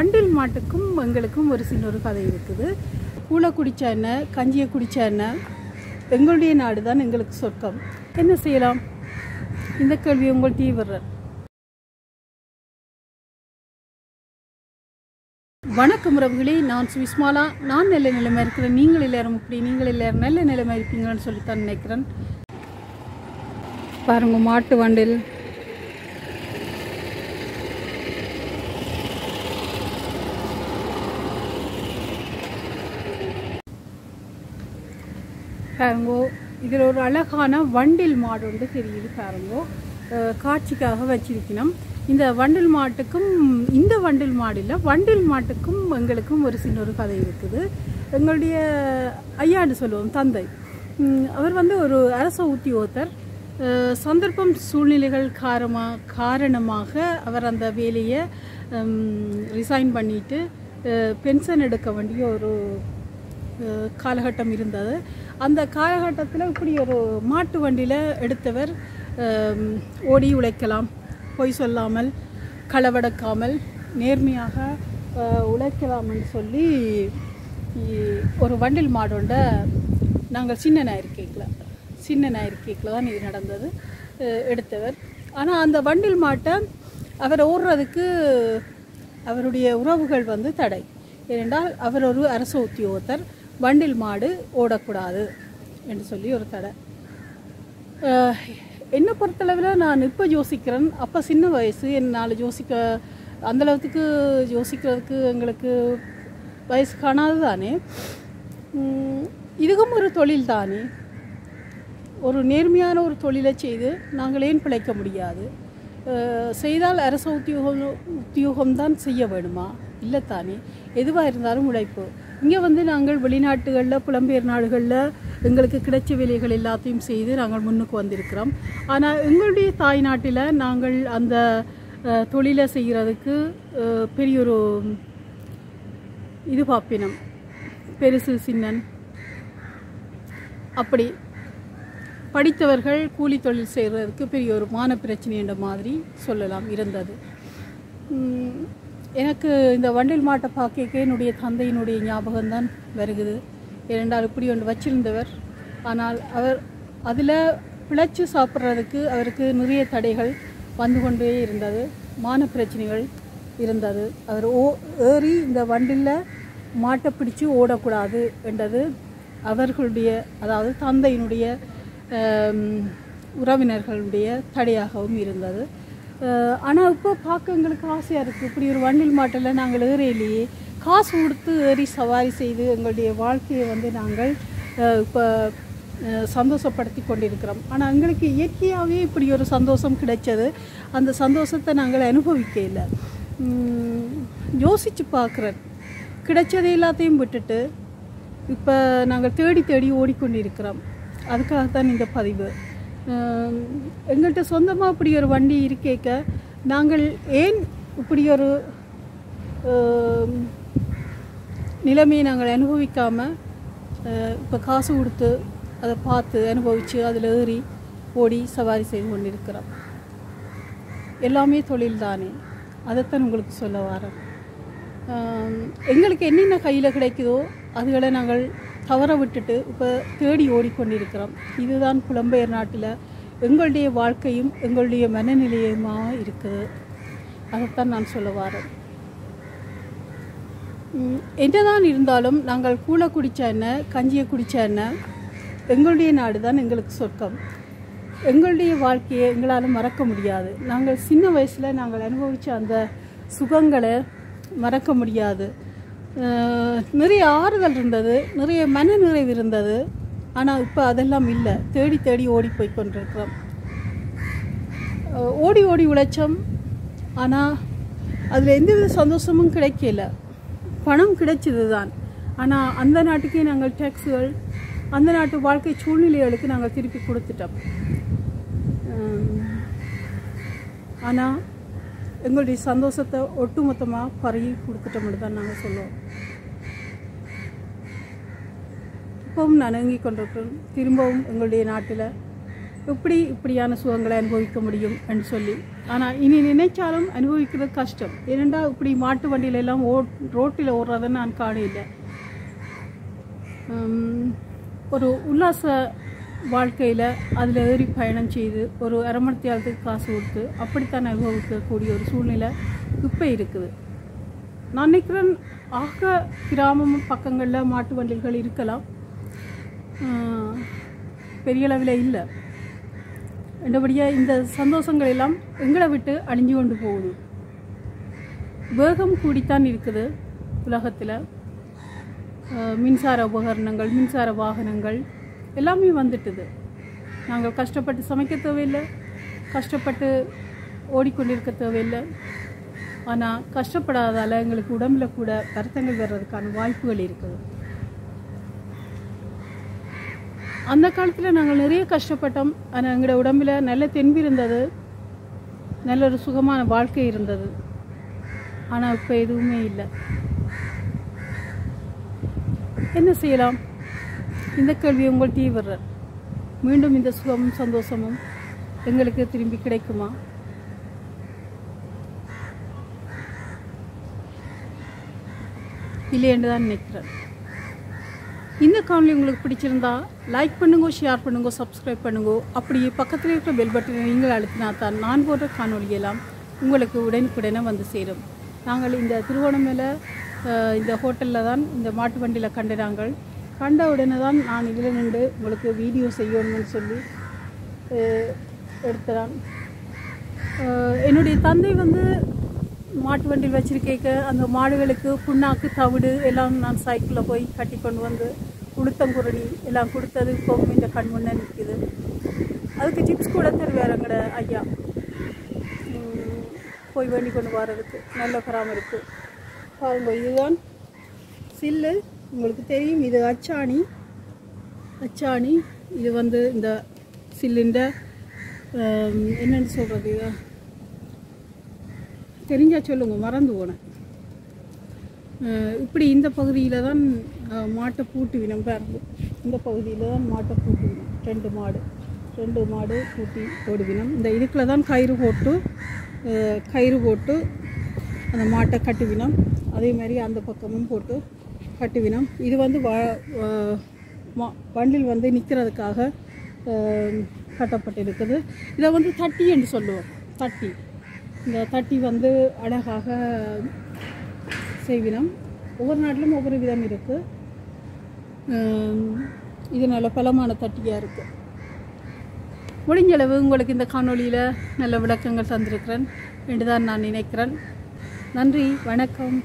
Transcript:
வண்டில் மாட்டுக்கும் எங்களுக்கும் ஒரு சின்ன ஒரு கதை இருக்குது. கூழ குடிச்சா என்ன, கஞ்சியை குடிச்சா என்ன, எங்களுடைய நாடு தான் எங்களுக்கு சொர்க்கம். என்ன செய்யலாம்? இந்த கேள்வி உங்கள் தீவிரர். வணக்கம் உறவுகளே, நான் சுவிஸ்மாலா. நான் நல்ல நிலைமை இருக்கிறேன். நீங்கள் எல்லாரும் இப்படி, நீங்கள் எல்லாரும் நல்ல நிலைமை இருப்பீங்கன்னு சொல்லித்தான் நினைக்கிறேன். பாருங்க, மாட்டு வண்டில் பாருங்கோ. இதில் ஒரு அழகான வண்டில் மாடு ஒன்று தெரியுது பாருங்கோ. காட்சிக்காக வச்சிருக்கணும். இந்த வண்டில் மாட்டுக்கும், இந்த வண்டில் மாடு இல்லை, வண்டில் மாட்டுக்கும் எங்களுக்கும் ஒரு சின்ன ஒரு கதை இருக்குது. எங்களுடைய ஐயான்னு சொல்லுவோம், தந்தை. அவர் ஒரு அரச உத்தியோகத்தர். சந்தர்ப்பம் சூழ்நிலைகள் காரணமாக அவர் அந்த வேலையை ரிசைன் பண்ணிட்டு பென்ஷன் எடுக்க வேண்டிய ஒரு காலகட்டம் இருந்தது. அந்த காலகட்டத்தில் இப்படி ஒரு மாட்டு வண்டியில் எடுத்தவர் ஓடி உழைக்கலாம், பொய் சொல்லாமல், களவடக்காமல், நேர்மையாக உழைக்கலாம்னு சொல்லி ஒரு வண்டில் மாடோண்ட நாங்கள் சின்ன ஞாயிற்றுக்கிழமை தான் இது நடந்தது. எடுத்தவர். ஆனால் அந்த வண்டில் மாட்டை அவர் ஓடுறதுக்கு அவருடைய உறவுகள் தடை. ஏனென்றால் அவர் ஒரு அரசு உத்தியோகத்தர், வண்டில் மாடு ஓடக்கூடாது என்று சொல்லி ஒரு தடை. என்னை பொறுத்தளவில் நான் இப்போ யோசிக்கிறேன். அப்போ சின்ன வயசு, என்னால் அந்தளவுக்கு யோசிக்கிறதுக்கு எங்களுக்கு வயசு காணாது தானே. இதுவும் ஒரு தொழில் தானே. ஒரு நேர்மையான ஒரு தொழிலை செய்து நாங்கள் ஏன் பிழைக்க முடியாது? செய்தால் அரசு உத்தியோகம்தான் செய்ய வேணுமா? இல்லை தானே. எதுவாக இருந்தாலும் உழைப்பு. இங்கே நாங்கள் வெளிநாட்டுகளில், புலம்பெயர் நாடுகளில் எங்களுக்கு கிடைச்ச வேலைகள் எல்லாத்தையும் செய்து நாங்கள் முன்னுக்கு வந்திருக்கிறோம். ஆனால் எங்களுடைய தாய் நாட்டில் நாங்கள் அந்த தொழிலை செய்கிறதுக்கு பெரிய ஒரு இது பாப்பினம், பெருசு சின்னன். அப்படி படித்தவர்கள் கூலி தொழில் செய்கிறதுக்கு பெரிய ஒரு மான பிரச்சனை என்ற மாதிரி சொல்லலாம் இருந்தது. எனக்கு இந்த வண்டில் மாட்டை பார்க்க என்னுடைய தந்தையினுடைய ஞாபகம்தான் வருகுது. ஏனென்றால் இப்படி ஒன்று வச்சிருந்தவர். ஆனால் அவர் அதில் பிழைச்சி சாப்பிட்றதுக்கு அவருக்கு நிறைய தடைகள் வந்து கொண்டே இருந்தது, மான பிரச்சனைகள் இருந்தது. அவர் ஏறி இந்த வண்டியில் மாட்டை பிடிச்சி ஓடக்கூடாது என்றது அவர்களுடைய, அதாவது தந்தையினுடைய உறவினர்களுடைய தடையாகவும் இருந்தது. ஆனால் இப்போ பார்க்க எங்களுக்கு ஆசையாக இருக்குது. இப்படி ஒரு வண்டில் மாட்டில் நாங்கள் ஏறையிலேயே காசு கொடுத்து ஏறி சவாரி செய்து எங்களுடைய வாழ்க்கையை நாங்கள் இப்போ சந்தோஷப்படுத்தி கொண்டிருக்கிறோம். ஆனால் எங்களுக்கு இயற்கையாகவே இப்படி ஒரு சந்தோஷம் கிடைச்சது. அந்த சந்தோஷத்தை நாங்கள் அனுபவிக்க இல்லை. யோசித்து பார்க்குறேன். கிடைச்சது எல்லாத்தையும் விட்டுட்டு இப்போ நாங்கள் தேடி தேடி ஓடிக்கொண்டிருக்கிறோம். அதுக்காகத்தான் இந்த பதிவு. எங்கள்கிட்ட சொந்தமாக இப்படி ஒரு வண்டி இருக்கேக்க நாங்கள் ஏன் இப்படி ஒரு நிலைமையை நாங்கள் அனுபவிக்காமல் இப்போ காசு கொடுத்து அதை பார்த்து அனுபவித்து அதில் ஏறி ஓடி சவாரி செய்து கொண்டிருக்கிறோம். எல்லாமே தொழில் தானே. அதைத்தான் உங்களுக்கு சொல்ல வரேன். எங்களுக்கு என்னென்ன கையில் கிடைக்குதோ அதுகளை நாங்கள் தவற விட்டுட்டு இப்போ தேடி ஓடிக்கொண்டிருக்கிறோம். இதுதான் புலம்பெயர் நாட்டில் எங்களுடைய வாழ்க்கையும் எங்களுடைய மனநிலையுமாக இருக்குது. அதைத்தான் நான் சொல்ல வரேன். என்னதான் இருந்தாலும் நாங்கள் கூழ குடித்தா என்ன, கஞ்சியை குடித்தா என்ன, எங்களுடைய நாடு தான் எங்களுக்கு சொர்க்கம். எங்களுடைய வாழ்க்கையை எங்களால் மறக்க முடியாது. நாங்கள் சின்ன வயசில் நாங்கள் அனுபவித்த அந்த சுகங்களை மறக்க முடியாது. நிறைய ஆறுதல் இருந்தது, நிறைய மன நிறைவு இருந்தது. ஆனால் இப்போ அதெல்லாம் இல்லை. தேடி தேடி ஓடி போய் கொண்டிருக்கிறோம். ஓடி ஓடி உழைச்சோம். ஆனால் அதில் எந்தவித சந்தோஷமும் கிடைக்கல. பணம் கிடைச்சது தான். ஆனால் அந்த நாட்டுக்கே நாங்கள் டேக்ஸுகள், அந்த நாட்டு வாழ்க்கை சூழ்நிலைகளுக்கு நாங்கள் திருப்பி கொடுத்துட்டோம். ஆனால் எங்களுடைய சந்தோஷத்தை ஒட்டுமொத்தமாக பறி கொடுத்துட்டோம்னு தான் நாங்கள் சொல்லுவோம். இப்பவும் நான் இயங்கிக் கொண்டிருக்கிறோம். திரும்பவும் எங்களுடைய நாட்டில் இப்படியான சுகங்களை அனுபவிக்க முடியும் என்று சொல்லி. ஆனால் இனி நினைச்சாலும் அனுபவிக்கிறது கஷ்டம். ஏனென்றால் இப்படி மாட்டு வண்டியில எல்லாம் ரோட்டில் ஓடுறதை நான் காணல. ஒரு உல்லாச வாழ்க்கையில் அதில் ஏறி பயணம் செய்து ஒரு அரை மணி நேரத்துக்கு காசு கொடுத்து அப்படித்தான் அனுபவிக்கக்கூடிய ஒரு சூழ்நிலை இப்போ இருக்குது. நான் நினைக்கிறேன் கிராமம் பக்கங்களில் மாட்டு வண்டிகள் இருக்கலாம், பெரிய அளவில் இல்லை. என்றபடியாக இந்த சந்தோஷங்கள் எல்லாம் எங்களை விட்டு அழிஞ்சு கொண்டு போகுது. வேகம் கூடித்தான் இருக்குது உலகத்தில். மின்சார உபகரணங்கள், மின்சார வாகனங்கள் எல்லாமே வந்துட்டுது. நாங்கள் கஷ்டப்பட்டு சமைக்க தேவையில்லை, கஷ்டப்பட்டு ஓடிக்கொண்டிருக்க தேவையில்லை. ஆனால் கஷ்டப்படாதால் எங்களுக்கு உடம்பில் கூட வருத்தங்கள் வர்றதுக்கான வாய்ப்புகள் இருக்குது. அந்த காலத்தில் நாங்கள் நிறைய கஷ்டப்பட்டோம். ஆனால் எங்களோட உடம்பில் நல்ல தென்பு இருந்தது, நல்ல ஒரு சுகமான வாழ்க்கை இருந்தது. ஆனால் இப்போ எதுவுமே இல்லை. என்ன செய்யலாம்? இந்த கேள்வி உங்கள் தீவிரம். மீண்டும் இந்த சுகமும் சந்தோஷமும் எங்களுக்கு திரும்பி கிடைக்குமா? இல்லை என்று தான் நினைக்கிறேன். இந்த காணொலி உங்களுக்கு பிடிச்சிருந்தா லைக் பண்ணுங்க, ஷேர் பண்ணுங்க, சப்ஸ்கிரைப் பண்ணுங்க. அப்படியே பக்கத்தில் இருக்கிற பெல் பட்டனை நீங்கள் அழுத்தினா தான் நான் போடுற காணொலியெல்லாம் உங்களுக்கு உடனுக்குடனே வந்து சேரும். நாங்கள் இந்த திருவோணமலை இந்த ஹோட்டலில் தான் இந்த மாட்டு வண்டியில் கண்ட உடனே தான் நான் இதில் நின்று உங்களுக்கு வீடியோ செய்யணும்னு சொல்லி எடுத்துறான். என்னுடைய தந்தை வந்து மாட்டு வண்டியில் வச்சிருக்க அந்த மாடுகளுக்கு புண்ணாக்கு, தவிடு எல்லாம் நான் சைக்கிளில் போய் கட்டி கொண்டு வந்து உளுத்தங்குருணி எல்லாம் கொடுத்தது இப்போவும் இந்த கண் முன்னே நிற்கிது. அதுக்கு டிப்ஸ் கூட தருவாருங்கட ஐயா, போய் வேண்டி கொண்டு வர்றதுக்கு நல்ல பராமரிப்பு. பாருங்க, இதுதான் சில்லு. உங்களுக்கு தெரியும், இது அச்சாணி. இது வந்து இந்த சில்லுண்ட என்னென்னு சொல்கிறது, தெரிஞ்சால் சொல்லுங்க, மறந்து போனேன். இப்படி இந்த பகுதியில் தான் மாட்டை பூட்டுவினம். பாருங்க, இந்த பகுதியில் தான் மாட்டை பூட்டுவினம். ரெண்டு மாடு பூட்டி போடுவினம். இந்த இதுக்குள்ள தான் கயிறு போட்டு அந்த மாட்டை கட்டுவினம். அதே மாதிரி அந்த பக்கமும் போட்டு கட்டுவினம். இது வந்து வண்டில் வந்து நிற்கிறதுக்காக கட்டப்பட்டிருக்குது. இதை வந்து தட்டி என்று சொல்லுவோம். இந்த தட்டி வந்து அழகாக செய்வினம். ஒவ்வொரு நாட்டிலும் ஒவ்வொரு விதம் இருக்குது. இது நல்ல பலமான தட்டியாக இருக்குது. முடிஞ்சளவு உங்களுக்கு இந்த காணொலியில் நல்ல விளக்கங்கள் தந்திருக்கிறேன் என்று தான் நான் நினைக்கிறேன். நன்றி, வணக்கம்.